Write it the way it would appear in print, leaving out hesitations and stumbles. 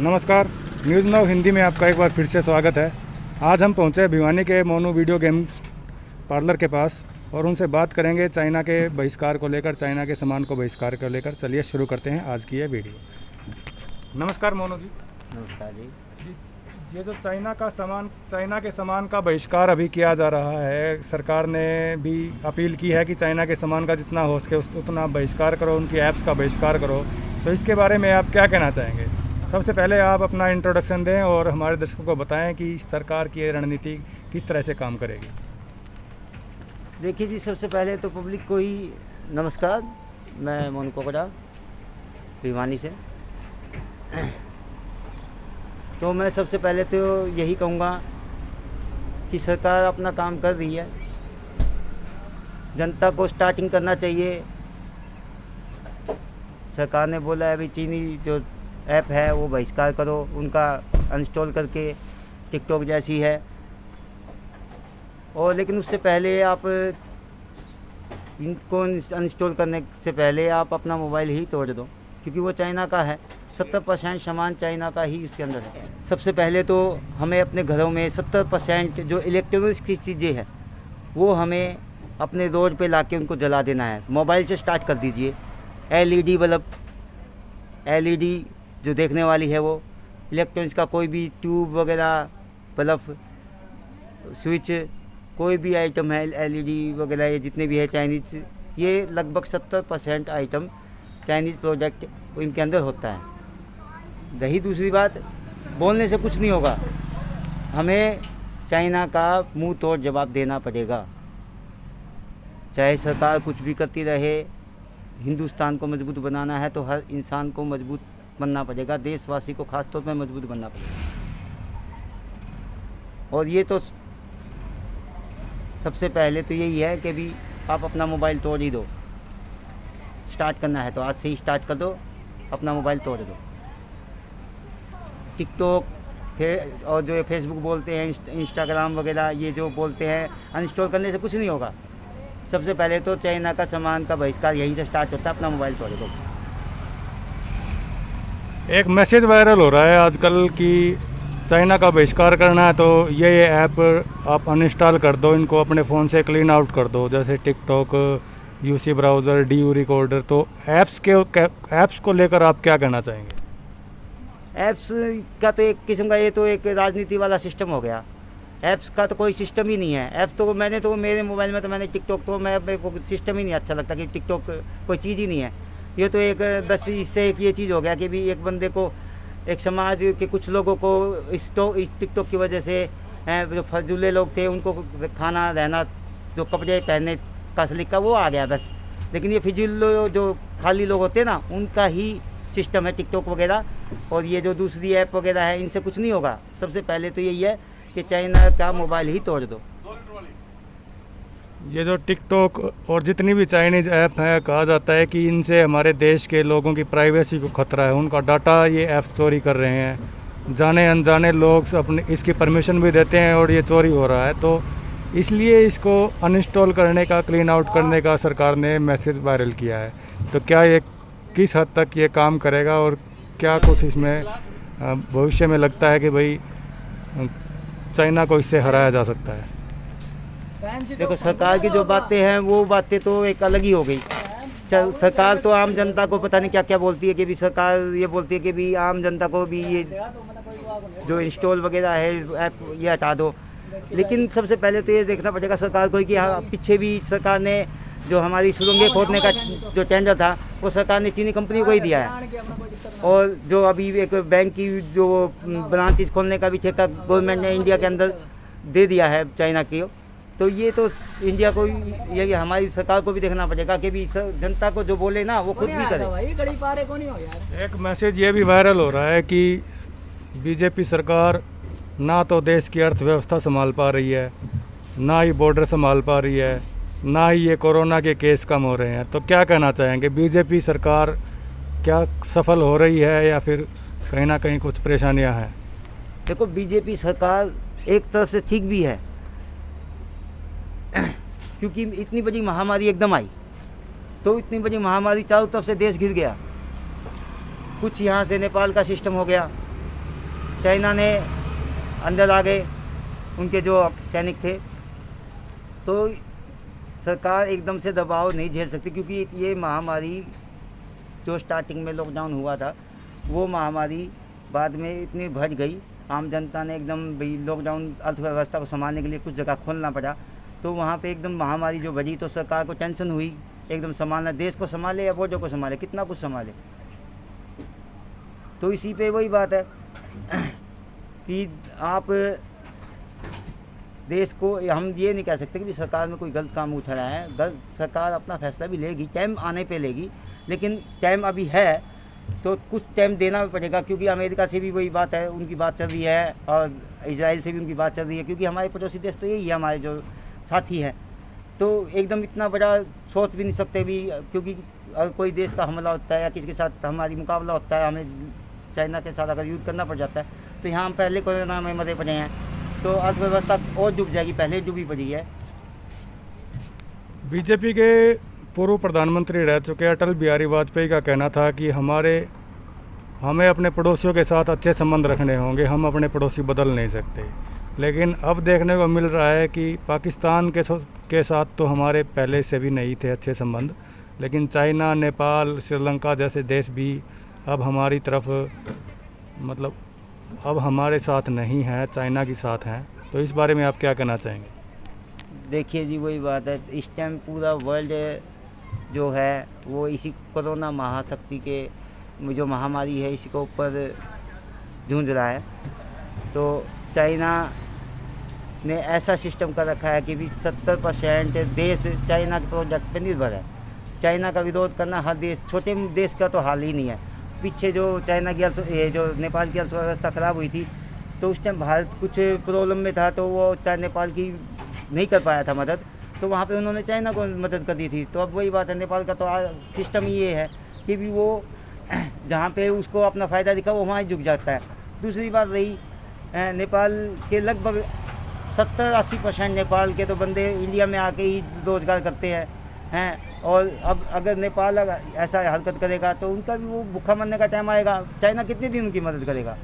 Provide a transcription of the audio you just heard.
नमस्कार, news now Hindi में आपका एक बार फिर से स्वागत है। आज हम पहुंचे भिवानी के मोनू वीडियो गेम पार्लर के पास और उनसे बात करेंगे चाइना के बहिष्कार को लेकर, चाइना के सामान को बहिष्कार को लेकर। चलिए शुरू करते हैं आज की ये वीडियो। नमस्कार मोनू जी। नमस्कार जी। ये जो चाइना के सामान का बहिष्कार अभी किया जा रहा है, सरकार ने भी अपील की है कि चाइना के सामान का जितना हो सके उतना बहिष्कार करो, उनकी ऐप्स का बहिष्कार करो। तो इसके बारे में आप क्या कहना चाहेंगे? सबसे पहले आप अपना इंट्रोडक्शन दें और हमारे दर्शकों को बताएं कि सरकार की ये रणनीति किस तरह से काम करेगी। देखिए जी, सबसे पहले तो पब्लिक को ही नमस्कार। मैं मोनू कोकड़ा भिवानी से। तो मैं सबसे पहले तो यही कहूँगा कि सरकार अपना काम कर रही है, जनता को स्टार्टिंग करना चाहिए। सरकार ने बोला है अभी चीनी जो ऐप है वो बहिष्कार करो, उनका अनइंस्टॉल करके, टिकटॉक जैसी है। और लेकिन उससे पहले आप इनको अनइंस्टॉल करने से पहले आप अपना मोबाइल ही तोड़ दो, क्योंकि वो चाइना का है। 70% सामान चाइना का ही इसके अंदर है। सबसे पहले तो हमें अपने घरों में 70% जो इलेक्ट्रॉनिक्स की चीज़ें हैं वो हमें अपने रोड पे लाके उनको जला देना है। मोबाइल से स्टार्ट कर दीजिए। LED बल्ब, LED जो देखने वाली है वो, इलेक्ट्रॉनिक्स का कोई भी ट्यूब वगैरह, बल्ब, स्विच, कोई भी आइटम है LED वगैरह, ये जितने भी है चाइनीज़, ये लगभग 70% आइटम चाइनीज़ प्रोडक्ट इनके अंदर होता है। रही दूसरी बात, बोलने से कुछ नहीं होगा, हमें चाइना का मुंह तोड़ जवाब देना पड़ेगा। चाहे सरकार कुछ भी करती रहे, हिंदुस्तान को मजबूत बनाना है तो हर इंसान को मजबूत बनना पड़ेगा, देशवासी को खास तौर पर मजबूत बनना पड़ेगा। और ये तो सबसे पहले तो यही है कि भी आप अपना मोबाइल तोड़ ही दो। स्टार्ट करना है तो आज से ही स्टार्ट कर दो, अपना मोबाइल तोड़ दो। टिकटॉक और जो फेसबुक बोलते हैं, इंस्टाग्राम वगैरह, ये जो बोलते हैं अनइंस्टॉल करने से कुछ नहीं होगा। सबसे पहले तो चाइना का सामान का बहिष्कार यहीं से स्टार्ट होता है, अपना मोबाइल तोड़ दो। एक मैसेज वायरल हो रहा है आजकल कि चाइना का बहिष्कार करना है तो ये ऐप आप अनइंस्टॉल कर दो, इनको अपने फ़ोन से क्लीन आउट कर दो, जैसे TikTok, UC browser, DU recorder. तो ऐप्स को लेकर आप क्या कहना चाहेंगे? ऐप्स का तो एक किस्म का ये तो एक राजनीति वाला सिस्टम हो गया। ऐप्स का तो कोई सिस्टम ही नहीं है। ऐप्स तो मैंने तो मेरे मोबाइल में तो मैंने टिकटॉक तो मेरे को सिस्टम ही नहीं अच्छा लगता कि टिकटॉक कोई चीज़ ही नहीं है। ये तो एक बस इससे एक ये चीज़ हो गया कि भी एक बंदे को, एक समाज के कुछ लोगों को इस टिकटॉक की वजह से जो फजूले लोग थे उनको खाना रहना, जो कपड़े पहनने का सलीका वो आ गया बस। लेकिन ये फिजूल जो खाली लोग होते हैं ना, उनका ही सिस्टम है टिकटॉक वगैरह। और ये जो दूसरी ऐप वगैरह है, इनसे कुछ नहीं होगा। सबसे पहले तो यही है कि चाइना का मोबाइल ही तोड़ दो। ये जो टिकटॉक और जितनी भी चाइनीज़ ऐप है, कहा जाता है कि इनसे हमारे देश के लोगों की प्राइवेसी को खतरा है, उनका डाटा ये ऐप्स चोरी कर रहे हैं। जाने अनजाने लोग अपने इसकी परमिशन भी देते हैं और ये चोरी हो रहा है। तो इसलिए इसको अनइंस्टॉल करने का, क्लीन आउट करने का सरकार ने मैसेज वायरल किया है। तो क्या ये किस हद तक ये काम करेगा और क्या कुछ इसमें भविष्य में लगता है कि भाई चाइना को इससे हराया जा सकता है? देखो, सरकार की जो बातें हैं वो बातें तो एक अलग ही हो गई। सरकार तो आम जनता को पता नहीं क्या क्या बोलती है कि भी सरकार ये बोलती है कि भी आम जनता को भी ये जो इंस्टॉल वगैरह है ऐप ये हटा दो। लेकिन सबसे पहले तो ये देखना पड़ेगा सरकार को कि पीछे भी सरकार ने जो हमारी सुरंगें खोदने का जो टेंडर था वो सरकार ने चीनी कंपनी को ही दिया है। और जो अभी एक बैंक की जो ब्रांचेज खोलने का भी ठेका गवर्नमेंट ने इंडिया के अंदर दे दिया है चाइना की। तो ये तो इंडिया को, ये हमारी सरकार को भी देखना पड़ेगा कि भी जनता को जो बोले ना वो खुद भी करे। एक मैसेज ये भी वायरल हो रहा है कि बीजेपी सरकार ना तो देश की अर्थव्यवस्था संभाल पा रही है, ना ही बॉर्डर संभाल पा रही है, ना ही ये कोरोना के केस कम हो रहे हैं। तो क्या कहना चाहेंगे, बीजेपी सरकार क्या सफल हो रही है या फिर कहीं ना कहीं कुछ परेशानियां हैं? देखो, बीजेपी सरकार एक तरफ से ठीक भी है क्योंकि इतनी बड़ी महामारी एकदम आई, तो इतनी बड़ी महामारी चारों तरफ से देश घिर गया। कुछ यहाँ से नेपाल का सिस्टम हो गया, चाइना ने अंदर आ गए उनके जो सैनिक थे, तो सरकार एकदम से दबाव नहीं झेल सकती, क्योंकि ये महामारी जो स्टार्टिंग में लॉकडाउन हुआ था, वो महामारी बाद में इतनी बढ़ गई, आम जनता ने एकदम भाई लॉकडाउन अर्थव्यवस्था को संभालने के लिए कुछ जगह खोलना पड़ा, तो वहाँ पे एकदम महामारी जो बढ़ी तो सरकार को टेंशन हुई, एकदम संभालना, देश को संभाले या बोझों को संभाले, कितना कुछ संभाले। तो इसी पे वही बात है कि आप देश को, हम ये नहीं कह सकते कि सरकार में कोई गलत काम उठा रहा है, गलत सरकार अपना फैसला भी लेगी, टाइम आने पे लेगी, लेकिन टाइम अभी है तो कुछ टाइम देना भी पड़ेगा, क्योंकि अमेरिका से भी वही बात है, उनकी बात चल रही है, और इजराइल से भी उनकी बात चल रही है, क्योंकि हमारे पड़ोसी देश तो यही है, हमारे जो साथी हैं। तो एकदम इतना बड़ा सोच भी नहीं सकते भी, क्योंकि अगर कोई देश का हमला होता है या किसी के साथ हमारी मुकाबला होता है, हमें चाइना के साथ अगर युद्ध करना पड़ जाता है, तो यहाँ हम पहले कोरोना में मरे पड़े हैं, तो अर्थव्यवस्था और डूब जाएगी, पहले डूबी पड़ी है। बीजेपी के पूर्व प्रधानमंत्री रह चुके अटल बिहारी वाजपेयी का कहना था कि हमें अपने पड़ोसियों के साथ अच्छे संबंध रखने होंगे, हम अपने पड़ोसी बदल नहीं सकते। लेकिन अब देखने को मिल रहा है कि पाकिस्तान के साथ तो हमारे पहले से भी नहीं थे अच्छे संबंध, लेकिन चाइना, नेपाल, श्रीलंका जैसे देश भी अब हमारी तरफ, मतलब अब हमारे साथ नहीं हैं, चाइना के साथ हैं। तो इस बारे में आप क्या कहना चाहेंगे? देखिए जी, वही बात है, इस टाइम पूरा वर्ल्ड जो है वो इसी कोरोना महाशक्ति के जो महामारी है इसी के ऊपर जूझ रहा है। तो चाइना ने ऐसा सिस्टम कर रखा है कि भी 70% देश चाइना के प्रोजेक्ट पे निर्भर है। चाइना का विरोध करना हर देश, छोटे देश का तो हाल ही नहीं है। पीछे जो चाइना की ये जो नेपाल की अर्थव्यवस्था ख़राब हुई थी, तो उस टाइम भारत कुछ प्रॉब्लम में था, तो वो नेपाल की नहीं कर पाया था मदद, तो वहाँ पे उन्होंने चाइना को मदद कर दी थी। तो अब वही बात है, नेपाल का तो सिस्टम ये है कि भी वो जहाँ पे उसको अपना फ़ायदा दिखा वो वहाँ ही झुक जाता है। दूसरी बात रही, नेपाल के लगभग 70-80% नेपाल के तो बंदे इंडिया में आके ही रोज़गार करते हैं। और अब अगर नेपाल ऐसा हरकत करेगा तो उनका भी वो भूखा मरने का टाइम आएगा। चाइना कितने दिन उनकी मदद करेगा?